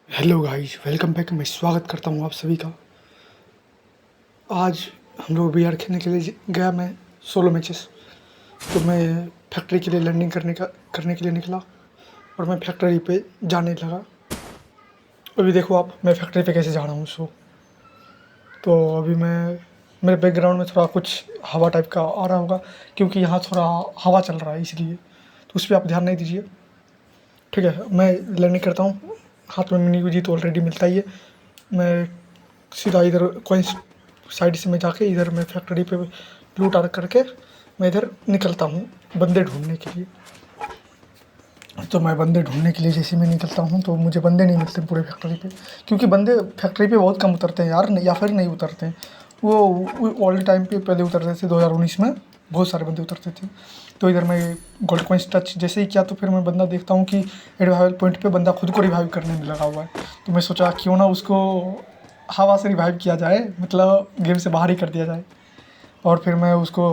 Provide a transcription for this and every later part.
Hello guys, welcome back. मैं स्वागत करता हूँ आप सभी का। आज हम लोग बीआर खेलने के लिए गया मैं 16 मैचेस। तो मैं फैक्ट्री के लिए लैंडिंग करने के लिए निकला और मैं फैक्ट्री पे जाने लगा। अभी देखो आप, मैं फैक्ट्री पे कैसे जा रहा हूँ। तो अभी मेरे बैकग्राउंड में थोड़ा कुछ हवा टाइप का आ रहा होगा क्योंकि यहाँ थोड़ा हवा चल रहा है, इसलिए तो उस पर आप ध्यान नहीं दीजिए, ठीक है। मैं लैंडिंग करता हूँ। हाथ में मिनी जी तो ऑलरेडी मिलता ही है। मैं सीधा इधर कोइंस साइड से मैं जाके इधर मैं फैक्ट्री पे लूट आर करके मैं इधर निकलता हूँ बंदे ढूंढने के लिए। तो मैं बंदे ढूंढने के लिए जैसे मैं निकलता हूँ तो मुझे बंदे नहीं मिलते पूरे फैक्ट्री पे, क्योंकि बंदे फैक्ट्री पे बहुत कम उतरते हैं यार, या फिर नहीं उतरते हैं। वो ऑल टाइम पे पहले उतरते थे, 2019 में बहुत सारे बंदे उतरते थे। तो इधर मैं गोल्ड कॉइंस टच जैसे ही किया तो फिर मैं बंदा देखता हूँ कि रिवाइवल पॉइंट पे बंदा खुद को रिवाइव करने में लगा हुआ है। तो मैं सोचा क्यों ना उसको हवा से रिवाइव किया जाए, मतलब गेम से बाहर ही कर दिया जाए। और फिर मैं उसको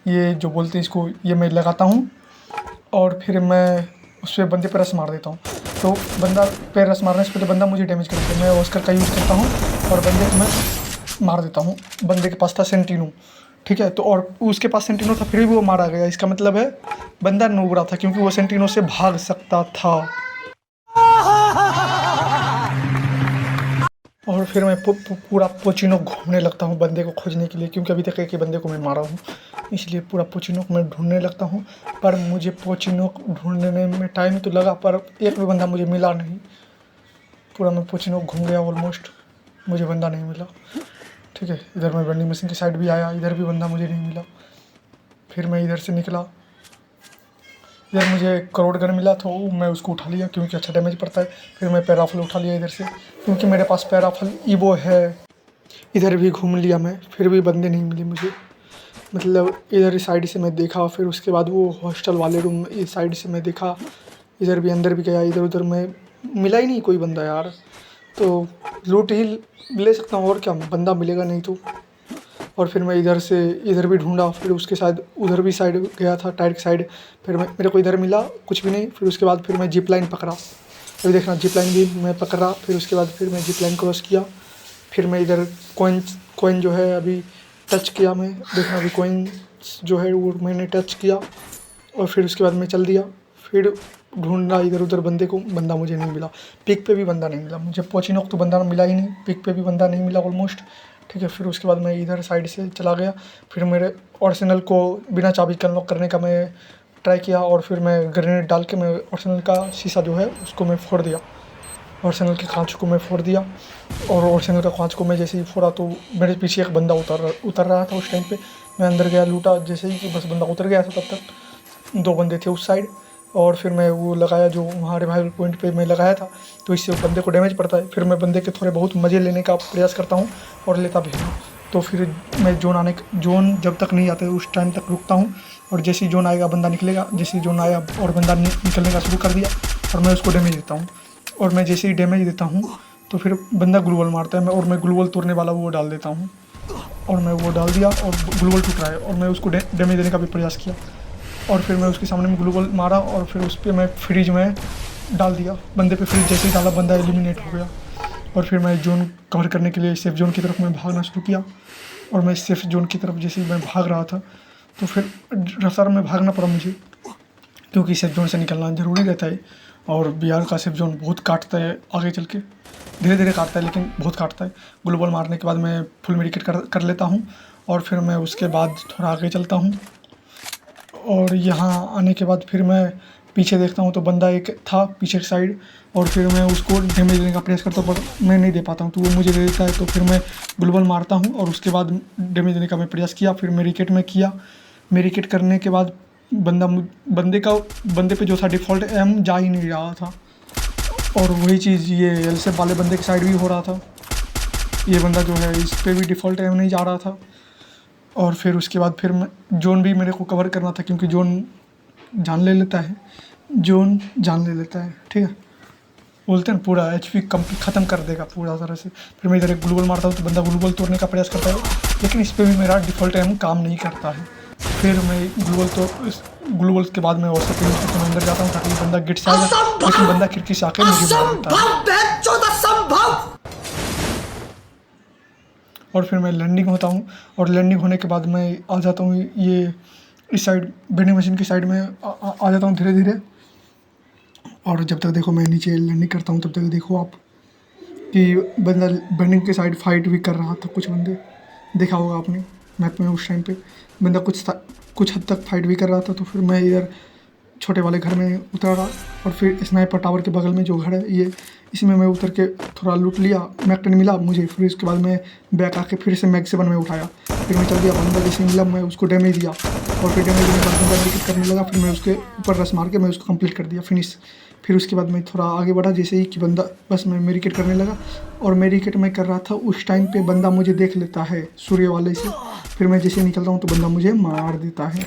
ये जो बोलते हैं इसको ये मैं लगाता हूँ और फिर मैं उस पर बंदे पर रस मार देता हूँ। तो बंदा पे रस मारने से पहले बंदा मुझे डैमेज कर देता है। मैं ऑस्कर का यूज़ करता हूँ और बंदे को मैं मार देता हूँ। बंदे के पास था सेंटिनो, ठीक है। तो और उसके पास सेंटिनो था फिर भी वो मारा गया। इसका मतलब है बंदा नूबड़ा था क्योंकि वो सेंटिनो से भाग सकता था। और फिर मैं पूरा पोचिनो घूमने लगता हूँ बंदे को खोजने के लिए, क्योंकि अभी तक एक ही बंदे को मैं मारा हूँ, इसलिए पूरा पोचिनो को मैं ढूंढने लगता हूँ। पर मुझे पोचिनो ढूंढने में टाइम तो लगा पर एक भी बंदा मुझे मिला नहीं। पूरा मैं पोचिनो घूम गया ऑलमोस्ट, मुझे बंदा नहीं मिला, ठीक है। इधर मैं वेंडिंग मशीन की साइड भी आया, इधर भी बंदा मुझे नहीं मिला। फिर मैं इधर से निकला, इधर मुझे करोड़ गन मिला तो मैं उसको उठा लिया क्योंकि अच्छा डैमेज पड़ता है। फिर मैं पैराफल उठा लिया इधर से क्योंकि मेरे पास पैराफल ईवो है। इधर भी घूम लिया मैं, फिर भी बंदे नहीं मिले मुझे। मतलब इधर साइड से मैं देखा, फिर उसके बाद वो हॉस्टल वाले रूम इस साइड से मैं देखा, इधर भी अंदर भी गया, इधर उधर मैं मिला ही नहीं कोई बंदा यार। तो लूट ही ले सकता हूँ और क्या, बंदा मिलेगा नहीं तो। और फिर मैं इधर से इधर भी ढूंढा, फिर उसके साथ उधर भी साइड गया था टायर की साइड, फिर मेरे को इधर मिला कुछ भी नहीं। फिर उसके बाद फिर मैं जिप लाइन पकड़ा, अभी देखना जिप लाइन भी मैं पकड़ा। फिर उसके बाद फिर मैं जिप लाइन क्रॉस किया। फिर मैं इधर कॉइन जो है अभी टच किया, मैं देखना अभी कॉइन जो है वो मैंने टच किया और फिर उसके बाद मैं चल दिया। फिर ढूंढना इधर उधर बंदे को, बंदा मुझे नहीं मिला। पिक पे भी बंदा नहीं मिला मुझे, पोचिनोक तो बंदा मिला ही नहीं, पिक पे भी बंदा नहीं मिला ऑलमोस्ट, ठीक है। फिर उसके बाद मैं इधर साइड से चला गया। फिर मेरे आर्सेनल को बिना चाबी के अनलॉक करने का मैं ट्राई किया और फिर मैं ग्रेनेड डाल के मैं आर्सेनल का शीशा जो है उसको मैं फोड़ दिया। आर्सेनल के कांच को मैं फोड़ दिया और आर्सेनल का कांच को मैं जैसे ही फोड़ा तो मेरे पीछे एक बंदा उतर रहा था। उस टाइम पे मैं अंदर गया, लूटा जैसे ही कि बस बंदा उतर गया था, तब तक दो बंदे थे उस साइड। और फिर मैं वो लगाया जो वहाँ रिवाइवल पॉइंट पे मैं लगाया था, तो इससे बंदे को डैमेज पड़ता है। फिर मैं बंदे के थोड़े बहुत मज़े लेने का प्रयास करता हूँ और लेता भी हूँ। तो फिर मैं जोन जब तक नहीं आता उस टाइम तक रुकता हूँ और जैसे ही जोन आएगा बंदा निकलेगा, जैसे ही जोन आया और बंदा निकलने का शुरू कर दिया और मैं उसको डैमेज देता हूँ। और मैं जैसे ही डैमेज देता हूँ तो फिर बंदा ग्लूवल मारता है, मैं ग्लूवल तोड़ने वाला वो डाल देता हूँ और मैं वो डाल दिया और ग्लूवल टूट रहा है और मैं उसको डैमेज देने का भी प्रयास किया। और फिर मैं उसके सामने में ग्लूवल मारा और फिर उस पर मैं फ्रीज में डाल दिया। बंदे पे फ्रीज जैसे ही डाला बंदा एलिमिनेट हो गया। और फिर मैं जोन कवर करने के लिए सेफ जोन की तरफ मैं भागना शुरू किया और मैं सेफ जोन की तरफ जैसे ही मैं भाग रहा था तो फिर रफ्तार में भागना पड़ा मुझे, क्योंकि सेफ जोन से निकलना ज़रूरी रहता है। और बिहार का सेफ जोन बहुत काटता है आगे चल के, धीरे धीरे काटता है लेकिन बहुत काटता है। ग्लोबल मारने के बाद मैं फुल मेडिकेट कर लेता हूँ और फिर मैं उसके बाद थोड़ा आगे चलता हूँ। और यहाँ आने के बाद फिर मैं पीछे देखता हूँ तो बंदा एक था पीछे की साइड और फिर मैं उसको डैमेज देने का प्रयास करता हूँ पर मैं नहीं दे पाता हूँ, तो वो मुझे दे देता है। तो फिर मैं ग्लोबल मारता हूँ और उसके बाद डैमेज देने का मैं प्रयास किया। फिर मेडिकेट में किया, मेडिकेट करने के बाद बंदे पे जो था डिफ़ॉल्ट एम जा ही नहीं रहा था। और वही चीज़ ये एलसेफ वाले बंदे की साइड भी हो रहा था। ये बंदा जो है इस पर भी डिफ़ॉल्ट एम नहीं जा रहा था। और फिर उसके बाद फिर जोन भी मेरे को कवर करना था क्योंकि जोन जान ले लेता है, ठीक है। बोलते हैं पूरा एचपी कंप्लीट ख़त्म कर देगा पूरा तरह से। फिर मैं इधर एक ग्लूवल मारता हूँ तो बंदा ग्लूवल तोड़ने का प्रयास करता है लेकिन इस पर भी मेरा डिफ़ॉल्ट एम काम नहीं करता है। फिर मैं ग्लूवल के बाद मैं और से अंदर जाता हूँ ताकि बंदा गिट से आएगा, लेकिन बंदा खिड़की से आके मुझे मार देता है। और फिर मैं लैंडिंग होता हूँ और लैंडिंग होने के बाद मैं आ जाता हूँ ये इस साइड वेंडिंग मशीन की साइड में आ जाता हूँ धीरे धीरे। और जब तक देखो मैं नीचे लैंडिंग करता हूँ तब तक देखो आप कि बंदा वेंडिंग के साइड फाइट भी कर रहा था। कुछ बंदे देखा होगा आपने मैप में, उस टाइम पे बंदा कुछ हद तक फाइट भी कर रहा था। तो फिर मैं इधर छोटे वाले घर में उतरा और फिर स्नाइपर टावर के बगल में जो घर है ये, इसमें मैं उतर के थोड़ा लूट लिया। मैक-10 मिला मुझे, फिर उसके बाद मैं बैक आके फिर से मैग-7 में उठाया। फिर मैं चल दिया, बंदा जैसे मिला मैं उसको डैमेज दिया और फिर डैमेज देने के बाद बंदा मेडिकेट करने लगा। फिर मैं उसके ऊपर रश मार के मैं उसको कंप्लीट कर दिया, फिनिश। फिर उसके बाद मैं थोड़ा आगे बढ़ा जैसे ही कि बंदा, बस मैं मेडिकेट करने लगा और मेडिकेट मैं कर रहा था उस टाइम पे बंदा मुझे देख लेता है सूर्य वाले से। फिर मैं जैसे निकलता हूँ तो बंदा मुझे मार देता है।